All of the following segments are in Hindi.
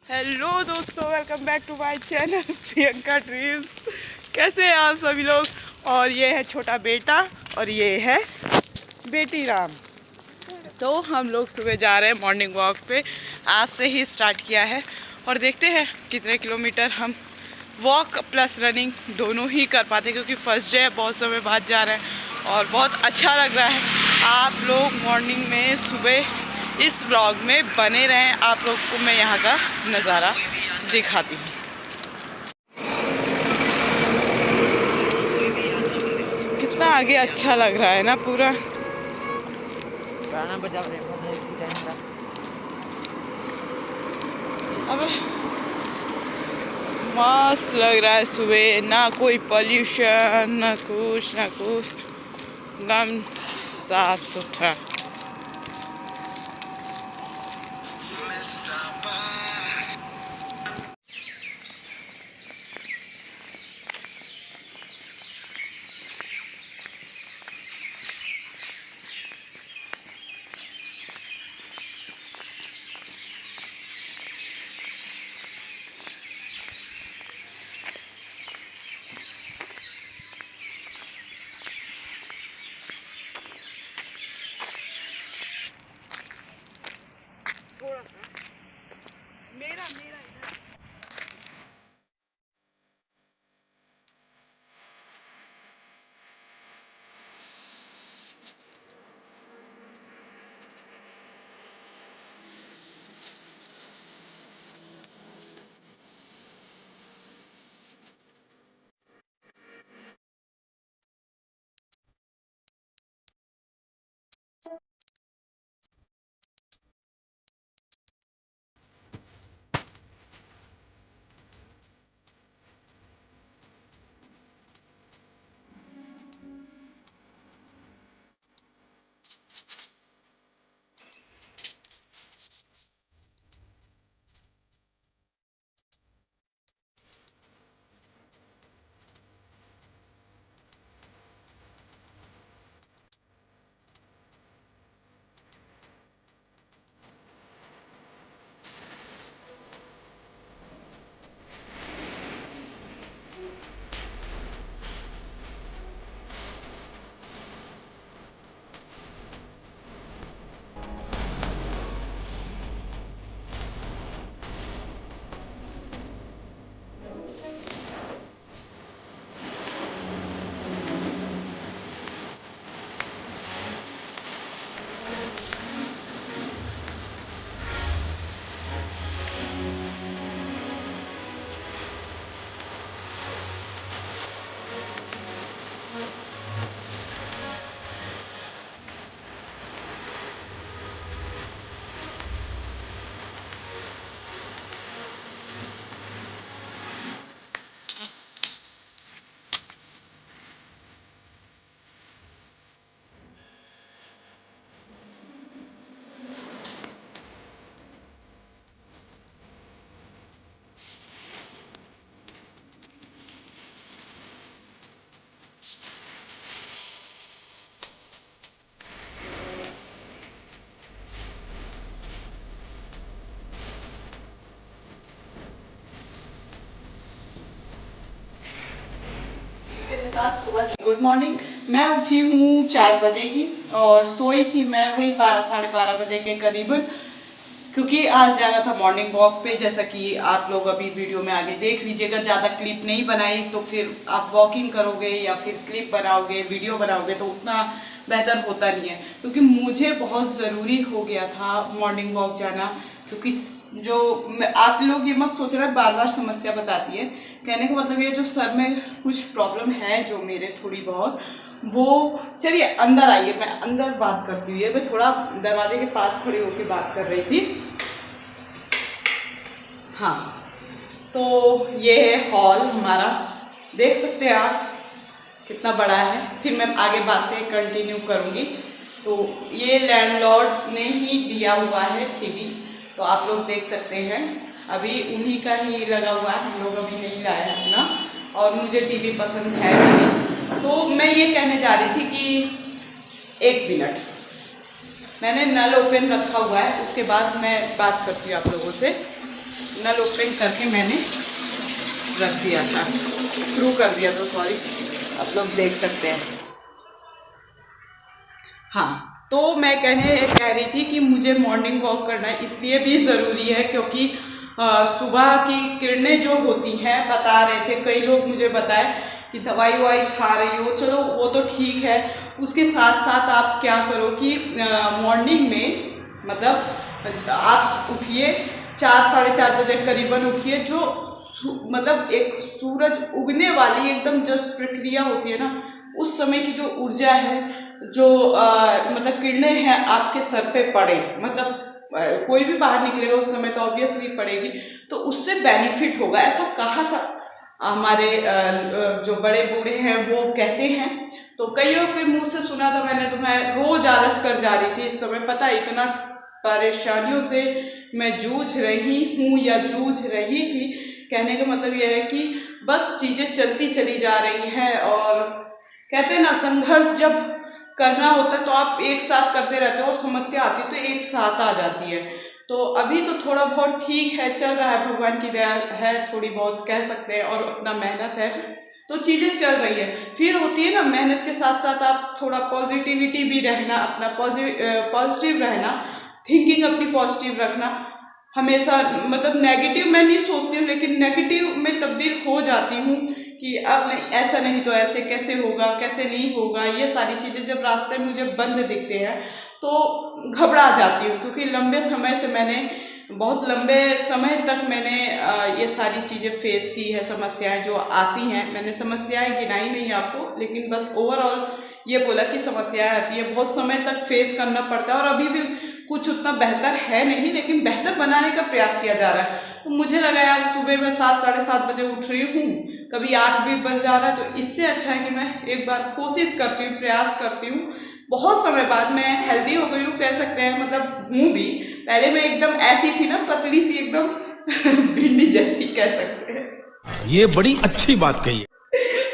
हेलो दोस्तों, welcome back to my channel Priyanka dreams. कैसे हैं आप सभी लोग। और ये है छोटा बेटा और ये है बेटी राम। तो हम लोग सुबह जा रहे हैं मॉर्निंग वॉक पे। आज से ही स्टार्ट किया है और देखते हैं कितने किलोमीटर हम वॉक प्लस रनिंग दोनों ही कर पाते, क्योंकि फर्स्ट डे है, बहुत समय बाद जा रहे हैं और बहुत अच्छा लग रहा है। आप लोग मॉर्निंग में सुबह इस व्लॉग में बने रहें, आप लोग को मैं यहाँ का नज़ारा दिखाती हूँ। कितना आगे अच्छा लग रहा है ना, पूरा गाना बजा रहे अब मस्त लग रहा है सुबह। ना कोई पॉल्यूशन, ना कुछ एकदम साफ सुथरा। थोड़ा सा मेरा इधर गुड मॉर्निंग। मैं उठी हूँ 4 बजे की और सोई थी मैं वही 12 साढ़े 12 बजे के करीबन, क्योंकि आज जाना था मॉर्निंग वॉक पे। जैसा कि आप लोग अभी वीडियो में आगे देख लीजिएगा, ज़्यादा क्लिप नहीं बनाई तो फिर आप वॉकिंग करोगे या फिर क्लिप बनाओगे, वीडियो बनाओगे तो उतना बेहतर होता नहीं है। क्योंकि मुझे बहुत ज़रूरी हो गया था मॉर्निंग वॉक जाना, क्योंकि जो आप लोग ये मत सोच रहे बार बार समस्या बताती है। कहने का मतलब ये जो सर में कुछ प्रॉब्लम है जो मेरे थोड़ी बहुत, वो चलिए अंदर आइए, मैं अंदर बात करती हूँ। ये मैं थोड़ा दरवाजे के पास खड़ी होकर बात कर रही थी। हाँ, तो ये है हॉल हमारा, देख सकते हैं आप कितना बड़ा है। फिर मैं आगे बातें कंटिन्यू करूँगी। तो ये लैंडलॉर्ड ने ही दिया हुआ है टीवी, तो आप लोग देख सकते हैं अभी उन्हीं का ही लगा हुआ है, हम लोग अभी नहीं लाए हैं अपना। और मुझे टीवी पसंद है भी नहीं। तो मैं ये कहने जा रही थी कि 1 मिनट, मैंने नल ओपन रखा हुआ है, उसके बाद मैं बात करती हूँ आप लोगों से। नल ओपन करके मैंने रख दिया था, शुरू कर दिया था, सॉरी, आप लोग देख सकते हैं। हाँ, तो मैं कह रही थी कि मुझे मॉर्निंग वॉक करना इसलिए भी ज़रूरी है क्योंकि सुबह की किरणें जो होती हैं, बता रहे थे कई लोग, मुझे बताए कि दवाई ववाई खा रही हो, चलो वो तो ठीक है, उसके साथ साथ आप क्या करो कि मॉर्निंग में मतलब आप उठिए 4 साढ़े 4 बजे करीबन उठिए, जो मतलब एक सूरज उगने वाली एकदम जस्ट प्रक्रिया होती है ना, उस समय की जो ऊर्जा है, जो मतलब किरणें हैं आपके सर पे पड़े, मतलब कोई भी बाहर निकलेगा उस समय तो ऑब्वियसली पड़ेगी, तो उससे बेनिफिट होगा, ऐसा कहा था हमारे जो बड़े बूढ़े हैं वो कहते हैं। तो कईयों के मुंह से सुना था मैंने, तो मैं रोज आलस कर जा रही थी इस समय, पता इतना परेशानियों से मैं जूझ रही हूँ या जूझ रही थी। कहने का मतलब यह है कि बस चीज़ें चलती चली जा रही हैं, और कहते हैं ना, संघर्ष जब करना होता है तो आप एक साथ करते रहते हो, और समस्या आती है तो एक साथ आ जाती है। तो अभी तो थोड़ा बहुत ठीक है, चल रहा है, भगवान की दया है, थोड़ी बहुत कह सकते हैं, और अपना मेहनत है तो चीज़ें चल रही है। फिर होती है ना, मेहनत के साथ साथ आप थोड़ा पॉजिटिविटी भी रहना, अपना पॉजिटिव रहना, थिंकिंग अपनी पॉजिटिव रखना हमेशा, मतलब नेगेटिव मैं नहीं सोचती हूँ, लेकिन नेगेटिव में तब्दील हो जाती हूँ कि अब नहीं, ऐसा नहीं तो ऐसे कैसे होगा, कैसे नहीं होगा, ये सारी चीज़ें जब रास्ते में मुझे बंद दिखते हैं तो घबरा जाती हूँ, क्योंकि लंबे समय से मैंने, बहुत लंबे समय तक मैंने ये सारी चीज़ें फेस की है, समस्याएं जो आती हैं, मैंने समस्याएं गिनाई नहीं आपको, लेकिन बस ओवरऑल ये बोला कि समस्याएं आती है, बहुत समय तक फेस करना पड़ता है, और अभी भी कुछ उतना बेहतर है नहीं, लेकिन बेहतर बनाने का प्रयास किया जा रहा है। तो मुझे लगा यार, सुबह में 7 साढ़े 7 बजे उठ रही हूँ, कभी 8 भी बज जा रहा है, तो इससे अच्छा है कि मैं एक बार कोशिश करती हूँ, प्रयास करती हूँ। बहुत समय बाद मैं हेल्दी हो गई हूँ, कह सकते हैं, मतलब हूँ भी। पहले मैं एकदम ऐसी थी ना, पतली सी एकदम भिंडी जैसी, कह सकते हैं। ये बड़ी अच्छी बात कही है।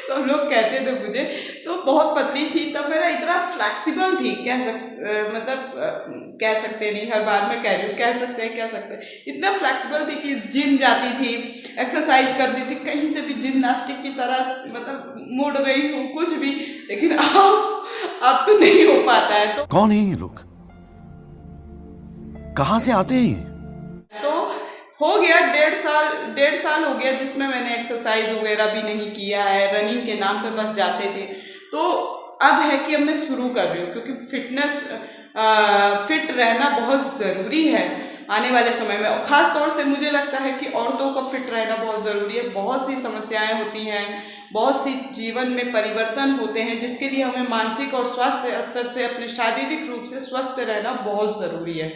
सब लोग कहते थे मुझे, तो बहुत पतली थी तब, मेरा इतना फ्लैक्सिबल थी, कह सकते नहीं, हर बार मैं कह रही हूँ, कह सकते हैं, इतना फ्लैक्सिबल थी कि जिम जाती थी, एक्सरसाइज करती थी, कहीं से भी जिम्नास्टिक की तरह, मतलब मुड़ रही हूँ कुछ भी, लेकिन अब तो नहीं हो पाता है। तो कौन है ये लोग, कहाँ से आते हैं? तो हो गया 1.5 साल हो गया जिसमें मैंने एक्सरसाइज वगैरह भी नहीं किया है, रनिंग के नाम पे बस जाते थे। तो अब है कि अब मैं शुरू कर रही हूँ, क्योंकि फिट रहना बहुत ज़रूरी है आने वाले समय में, और ख़ास तौर से मुझे लगता है कि औरतों का फिट रहना बहुत ज़रूरी है। बहुत सी समस्याएं होती हैं, बहुत सी जीवन में परिवर्तन होते हैं, जिसके लिए हमें मानसिक और स्वास्थ्य स्तर से, अपने शारीरिक रूप से स्वस्थ रहना बहुत ज़रूरी है।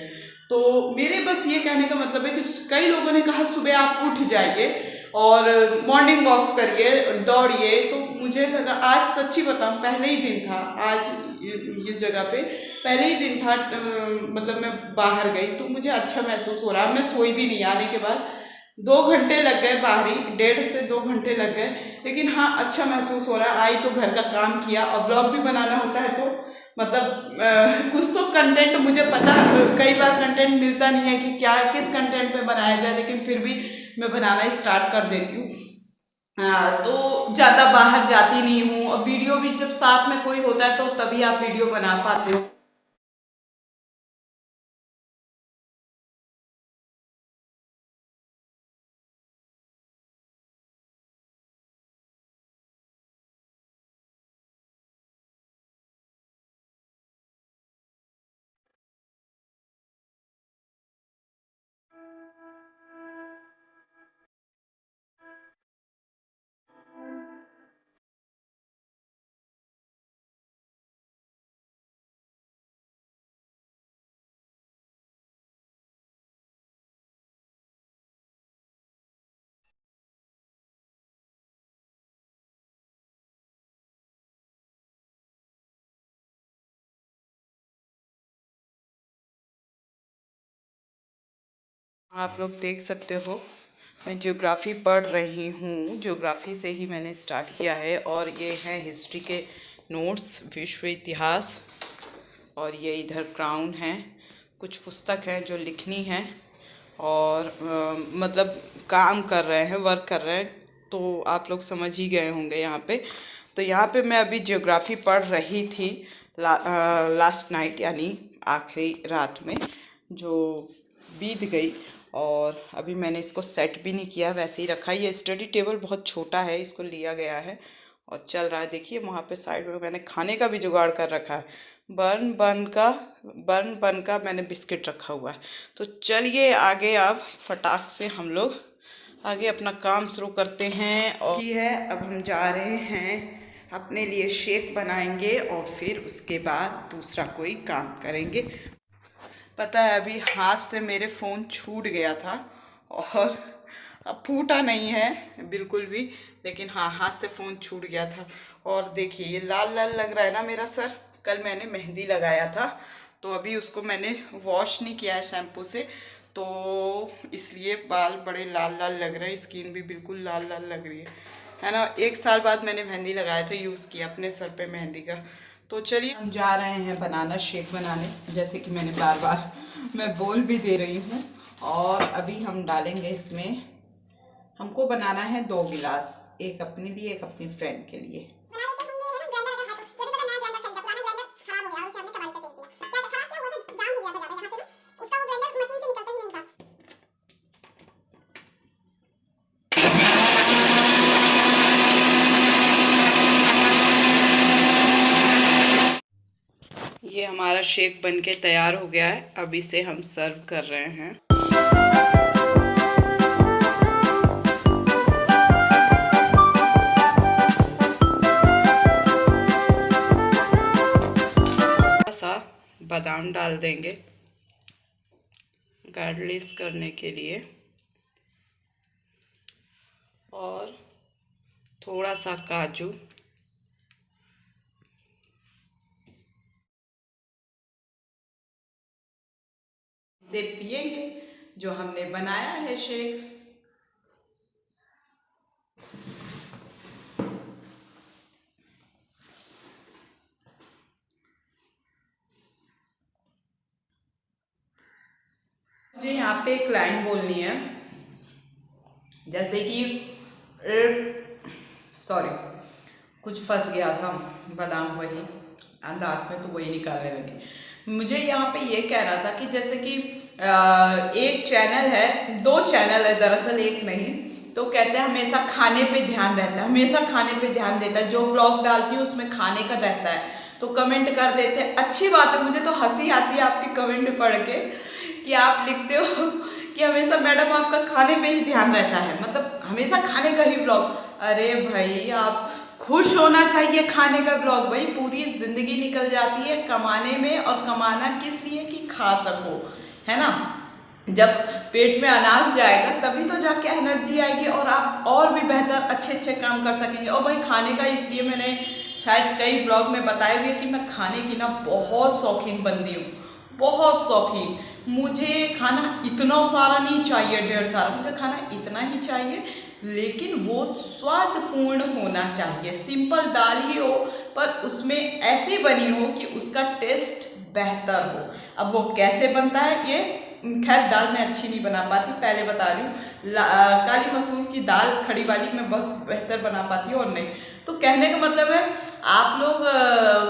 तो मेरे बस ये कहने का मतलब है कि कई लोगों ने कहा सुबह आप उठ जाइए और मॉर्निंग वॉक करिए, दौड़िए, तो मुझे लगा, आज सच्ची बताऊं, पहले ही दिन था आज इस जगह पे, पहले ही दिन था, मतलब मैं बाहर गई तो मुझे अच्छा महसूस हो रहा। मैं सोई भी नहीं, आने के बाद 2 घंटे लग गए, बाहरी 1.5 से 2 घंटे लग गए, लेकिन हाँ अच्छा महसूस हो रहा है। आई तो घर का काम किया, और ब्लॉग भी बनाना होता है तो मतलब कुछ तो कंटेंट मुझे पता, कई बार कंटेंट मिलता नहीं है कि क्या किस कंटेंट पे बनाया जाए, लेकिन फिर भी मैं बनाना स्टार्ट कर देती हूँ। तो ज़्यादा बाहर जाती नहीं हूँ, और वीडियो भी जब साथ में कोई होता है तो तभी आप वीडियो बना पाते हो। आप लोग देख सकते हो, मैं ज्योग्राफी पढ़ रही हूँ, ज्योग्राफी से ही मैंने स्टार्ट किया है, और ये हैं हिस्ट्री के नोट्स, विश्व इतिहास, और ये इधर क्राउन है, कुछ पुस्तक हैं जो लिखनी है, और मतलब काम कर रहे हैं, वर्क कर रहे हैं, तो आप लोग समझ ही गए होंगे यहाँ पे। तो यहाँ पे मैं अभी ज्योग्राफी पढ़ रही थी लास्ट नाइट, यानी आखिरी रात में जो बीत गई, और अभी मैंने इसको सेट भी नहीं किया, वैसे ही रखा है। ये स्टडी टेबल बहुत छोटा है, इसको लिया गया है और चल रहा है। देखिए वहाँ पे साइड में मैंने खाने का भी जुगाड़ कर रखा है, बन बन का मैंने बिस्किट रखा हुआ है। तो चलिए आगे अब फटाक से हम लोग आगे अपना काम शुरू करते हैं। और ये है, अब हम जा रहे हैं अपने लिए शेक बनाएंगे और फिर उसके बाद दूसरा कोई काम करेंगे। पता है अभी हाथ से मेरे फ़ोन छूट गया था और अब फूटा नहीं है बिल्कुल भी, लेकिन हाँ हाथ से फ़ोन छूट गया था। और देखिए ये लाल लाल लग रहा है ना मेरा सर, कल मैंने मेहंदी लगाया था तो अभी उसको मैंने वॉश नहीं किया है शैम्पू से, तो इसलिए बाल बड़े लाल लाल लग रहे हैं, स्किन भी बिल्कुल लाल लाल लग रही है ना। 1 साल बाद मैंने मेहंदी लगाया था, यूज़ किया अपने सर पे मेहंदी का। तो चलिए हम जा रहे हैं बनाना शेक बनाने, जैसे कि मैंने बार बार मैं बोल भी दे रही हूँ। और अभी हम डालेंगे इसमें, हमको बनाना है 2 गिलास, एक अपने लिए एक अपनी फ्रेंड के लिए। ये हमारा शेक बनके तैयार हो गया है, अब इसे हम सर्व कर रहे हैं। थोड़ा सा बादाम डाल देंगे गार्निश करने के लिए, और थोड़ा सा काजू, से पिएंगे जो हमने बनाया है शेक। मुझे यहाँ पे एक लाइन बोलनी है, जैसे कि सॉरी कुछ फंस गया था बादाम वही दांत में, तो वही निकालने लगी। मुझे यहाँ पे ये कहना था कि जैसे कि एक चैनल है, 2 चैनल है दरअसल, एक नहीं, तो कहते हैं हमेशा खाने पे ध्यान रहता है, हमेशा खाने पे ध्यान देता है, जो व्लॉग डालती हूँ उसमें खाने का रहता है, तो कमेंट कर देते हैं। अच्छी बात है, मुझे तो हंसी आती है आपकी कमेंट पढ़ के कि आप लिखते हो कि हमेशा मैडम आपका खाने पे ही ध्यान रहता है, मतलब हमेशा खाने का ही व्लॉग। अरे भाई आप खुश होना चाहिए, खाने का ब्लॉग भाई पूरी ज़िंदगी निकल जाती है कमाने में, और कमाना किस लिए कि खा सको, है ना। जब पेट में अनाज जाएगा तभी तो जाके एनर्जी आएगी और आप और भी बेहतर अच्छे अच्छे काम कर सकेंगे। और भाई खाने का इसलिए मैंने शायद कई ब्लॉग में बताया भी है कि मैं खाने की ना बहुत शौकीन बंदी हूँ, बहुत शौकीन। मुझे खाना इतना सारा नहीं चाहिए, ढेर सारा, मुझे खाना इतना ही चाहिए, लेकिन वो स्वादपूर्ण होना चाहिए। सिंपल दाल ही हो पर उसमें ऐसी बनी हो कि उसका टेस्ट बेहतर हो। अब वो कैसे बनता है ये, खैर दाल मैं अच्छी नहीं बना पाती, पहले बता रही हूँ। काली मसूर की दाल खड़ी वाली मैं बस बेहतर बना पाती हूँ और नहीं। तो कहने का मतलब है आप लोग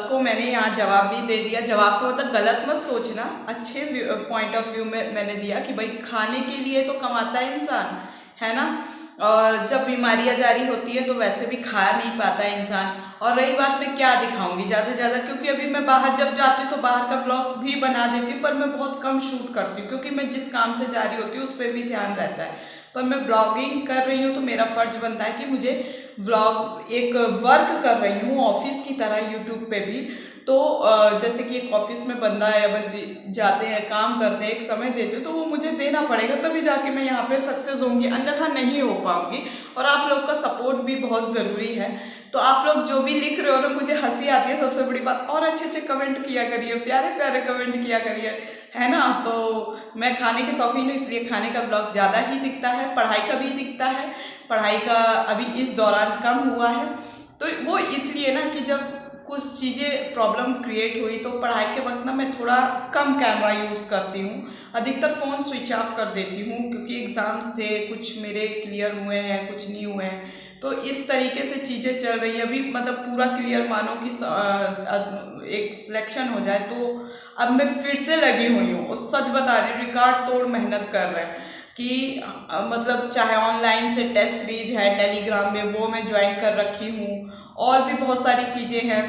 को मैंने यहाँ जवाब भी दे दिया। जवाब को मतलब गलत मत सोचना, अच्छे पॉइंट ऑफ व्यू में मैंने दिया कि भाई खाने के लिए तो कमाता है इंसान, है ना। और जब बीमारियां जारी होती है तो वैसे भी खा नहीं पाता है इंसान। और रही बात मैं क्या दिखाऊंगी ज़्यादा से ज़्यादा, क्योंकि अभी मैं बाहर जब जाती हूँ तो बाहर का ब्लॉग भी बना देती हूँ, पर मैं बहुत कम शूट करती हूँ क्योंकि मैं जिस काम से जा रही होती हूँ उस पर भी ध्यान रहता है। पर मैं ब्लॉगिंग कर रही हूँ तो मेरा फ़र्ज बनता है कि मुझे ब्लॉग एक वर्क कर रही हूँ ऑफिस की तरह यूट्यूब पे भी। तो जैसे कि एक ऑफिस में बंदा या बंदी जाते हैं, काम करते हैं, एक समय देते हैं, तो वो मुझे देना पड़ेगा तभी जाके मैं यहाँ पे सक्सेस होंगी, अन्यथा नहीं हो पाऊंगी। और आप लोग का सपोर्ट भी बहुत ज़रूरी है। तो आप लोग जो भी लिख रहे हो ना, मुझे हंसी आती है सबसे बड़ी बात, और अच्छे अच्छे कमेंट किया करिए, प्यारे प्यारे कमेंट किया करिए, है ना। तो मैं खाने के शौकीन हूँ इसलिए खाने का ब्लॉग ज़्यादा ही दिखता है, पढ़ाई का भी दिखता है। पढ़ाई का अभी इस दौरान कम हुआ है, तो वो इसलिए ना कि जब कुछ चीज़ें प्रॉब्लम क्रिएट हुई तो पढ़ाई के वक्त ना मैं थोड़ा कम कैमरा यूज़ करती हूँ, अधिकतर फ़ोन स्विच ऑफ कर देती हूँ क्योंकि एग्ज़ाम्स थे, कुछ मेरे क्लियर हुए हैं, कुछ नहीं हुए हैं। तो इस तरीके से चीज़ें चल रही है अभी, मतलब पूरा क्लियर मानो कि एक सिलेक्शन हो जाए तो अब मैं फिर से लगी हुई हूँ और सच बता रही हूँ रिकॉर्ड तोड़ मेहनत कर रहे हैं कि मतलब चाहे ऑनलाइन से टेस्ट सीरीज है टेलीग्राम में वो मैं ज्वाइन कर रखी हूँ, और भी बहुत सारी चीज़ें हैं,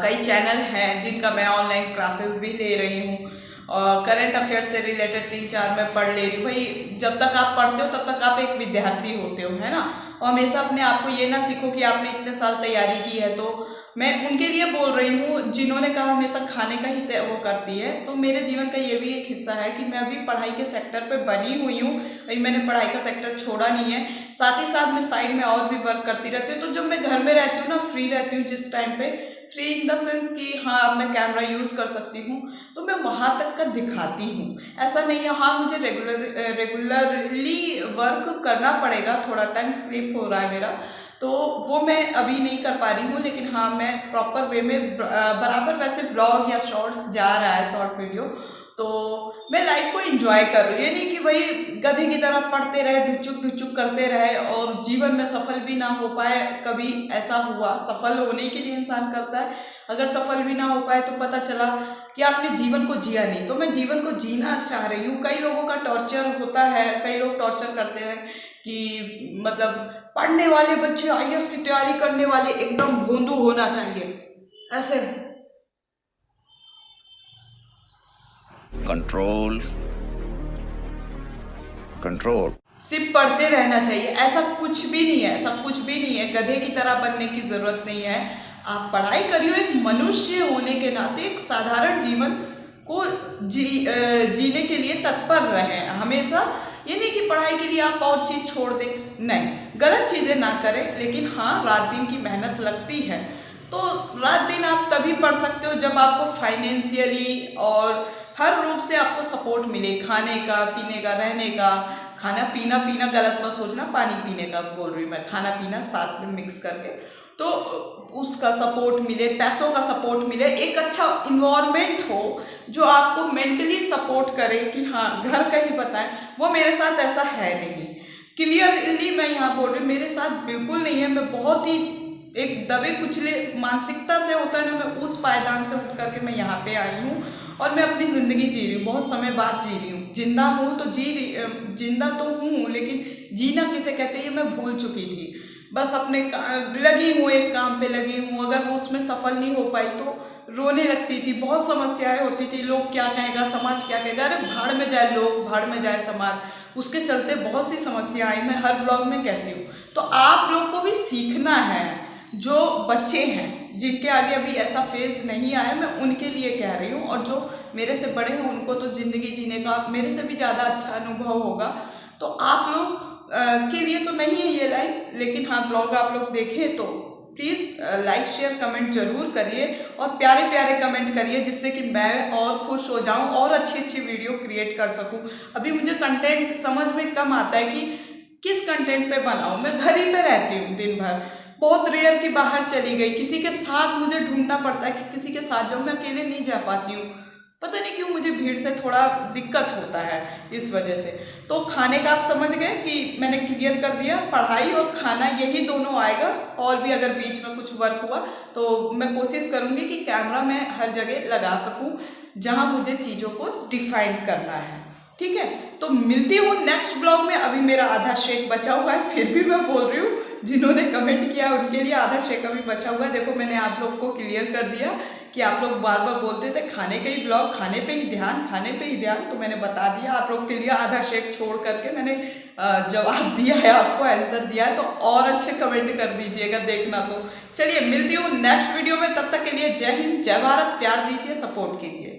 कई चैनल हैं जिनका मैं ऑनलाइन क्लासेस भी ले रही हूँ और करंट अफेयर से रिलेटेड 3-4 मैं पढ़ ले रही हूँ। भाई जब तक आप पढ़ते हो तब तक आप एक विद्यार्थी होते हो, है ना, और हमेशा अपने आप को ये ना सीखो कि आपने इतने साल तैयारी की है। तो मैं उनके लिए बोल रही हूँ जिन्होंने कहा हमेशा खाने का ही वो करती है, तो मेरे जीवन का ये भी एक हिस्सा है कि मैं अभी पढ़ाई के सेक्टर पे बनी हुई हूँ, अभी मैंने पढ़ाई का सेक्टर छोड़ा नहीं है, साथ ही साथ मैं साइड में और भी वर्क करती रहती हूँ। तो जब मैं घर में रहती हूँ ना, फ्री रहती हूँ जिस टाइम पे, फ्री इन द सेंस कि हाँ अब मैं कैमरा यूज़ कर सकती हूँ, तो मैं वहाँ तक का दिखाती हूँ। ऐसा नहीं है हाँ मुझे रेगुलरली वर्क करना पड़ेगा, थोड़ा टाइम स्लिप हो रहा है मेरा, तो वो मैं अभी नहीं कर पा रही हूँ, लेकिन हाँ मैं प्रॉपर वे में बराबर वैसे ब्लॉग या शॉर्ट्स जा रहा है, शॉर्ट वीडियो, तो मैं लाइफ को एंजॉय कर रही हूँ। ये नहीं कि भाई गधे की तरह पढ़ते रहे, ढुचुक करते रहे और जीवन में सफल भी ना हो पाए। कभी ऐसा हुआ, सफल होने के लिए इंसान करता है, अगर सफल भी ना हो पाए तो पता चला कि आपने जीवन को जिया नहीं। तो मैं जीवन को जीना चाह रही हूँ। कई लोगों का टॉर्चर होता है, कई लोग टॉर्चर करते हैं कि मतलब पढ़ने वाले बच्चे आईएएस की तैयारी करने वाले एकदम भोंदू होना चाहिए, ऐसे कंट्रोल कंट्रोल सिर्फ पढ़ते रहना चाहिए, ऐसा कुछ भी नहीं है, ऐसा कुछ भी नहीं है। गधे की तरह बनने की ज़रूरत नहीं है। आप पढ़ाई करिए, एक मनुष्य होने के नाते एक साधारण जीवन को जीने के लिए तत्पर रहें हमेशा। ये नहीं कि पढ़ाई के लिए आप और चीज़ छोड़ दें, नहीं, गलत चीज़ें ना करें, लेकिन हाँ रात दिन की मेहनत लगती है। तो रात दिन आप तभी पढ़ सकते हो जब आपको फाइनेंशियली और हर रूप से आपको सपोर्ट मिले, खाने का, पीने का, रहने का, खाना पीना गलत मत सोचना, पानी पीने का बोल रही हूँ मैं, खाना पीना साथ में मिक्स करके, तो उसका सपोर्ट मिले, पैसों का सपोर्ट मिले, एक अच्छा इन्वायरमेंट हो जो आपको मेंटली सपोर्ट करे कि हाँ घर का ही बताएं। वो मेरे साथ ऐसा है नहीं, क्लियरली मैं यहाँ बोल रही हूँ, मेरे साथ बिल्कुल नहीं है। मैं बहुत ही एक दबे कुचले मानसिकता से होता है ना, मैं उस पायदान से उठ करके मैं यहाँ पे आई हूँ और मैं अपनी ज़िंदगी जी रही हूँ, बहुत समय बाद जी रही हूँ। जिंदा हूँ तो जिंदा तो हूँ, लेकिन जीना किसे कहते हैं ये मैं भूल चुकी थी। बस अपने लगी हूँ, एक काम पे लगी हूँ, अगर वो उसमें सफल नहीं हो पाई तो रोने लगती थी, बहुत समस्याएं होती थी, लोग क्या कहेगा, समाज क्या कहेगा, अरे भाड़ में जाए लोग, भाड़ में जाए समाज, उसके चलते बहुत सी समस्या आई, मैं हर ब्लॉग में कहती हूँ। तो आप लोग को भी सीखना है, जो बच्चे हैं जिनके आगे अभी ऐसा फेज नहीं आया, मैं उनके लिए कह रही हूँ, और जो मेरे से बड़े हैं उनको तो ज़िंदगी जीने का मेरे से भी ज़्यादा अच्छा अनुभव होगा। तो आप लोग के लिए तो नहीं है ये लाइफ, लेकिन हाँ ब्लॉग आप लोग देखें तो प्लीज़ लाइक शेयर कमेंट जरूर करिए और प्यारे प्यारे कमेंट करिए, जिससे कि मैं और खुश हो जाऊं और अच्छी अच्छी वीडियो क्रिएट कर सकूं। अभी मुझे कंटेंट समझ में कम आता है कि किस कंटेंट पे बनाऊं। मैं घर ही पे रहती हूँ दिन भर, बहुत रेयर कि बाहर चली गई, किसी के साथ मुझे ढूंढना पड़ता है कि किसी के साथ जाऊँ, मैं अकेले नहीं जा पाती हूँ, पता नहीं क्यों मुझे भीड़ से थोड़ा दिक्कत होता है इस वजह से। तो खाने का आप समझ गए कि मैंने क्लियर कर दिया, पढ़ाई और खाना यही दोनों आएगा, और भी अगर बीच में कुछ वर्क हुआ तो मैं कोशिश करूँगी कि कैमरा मैं हर जगह लगा सकूँ जहाँ मुझे चीज़ों को डिफाइन करना है। ठीक है, तो मिलती हूँ नेक्स्ट ब्लॉग में। अभी मेरा आधा शेक बचा हुआ है, फिर भी मैं बोल रही हूँ, जिन्होंने कमेंट किया उनके लिए आधा शेक अभी बचा हुआ है। देखो मैंने आप लोग को क्लियर कर दिया कि आप लोग बार बार बोलते थे खाने का ही ब्लॉग, खाने पे ही ध्यान, खाने पे ही ध्यान, तो मैंने बता दिया आप लोग के लिए। आधा शेक छोड़ करके मैंने जवाब दिया है, आपको आंसर दिया है, तो और अच्छे कमेंट कर दीजिएगा देखना। तो चलिए मिलती हूँ नेक्स्ट वीडियो में, तब तक के लिए जय हिंद, जय भारत, प्यार दीजिए, सपोर्ट कीजिए।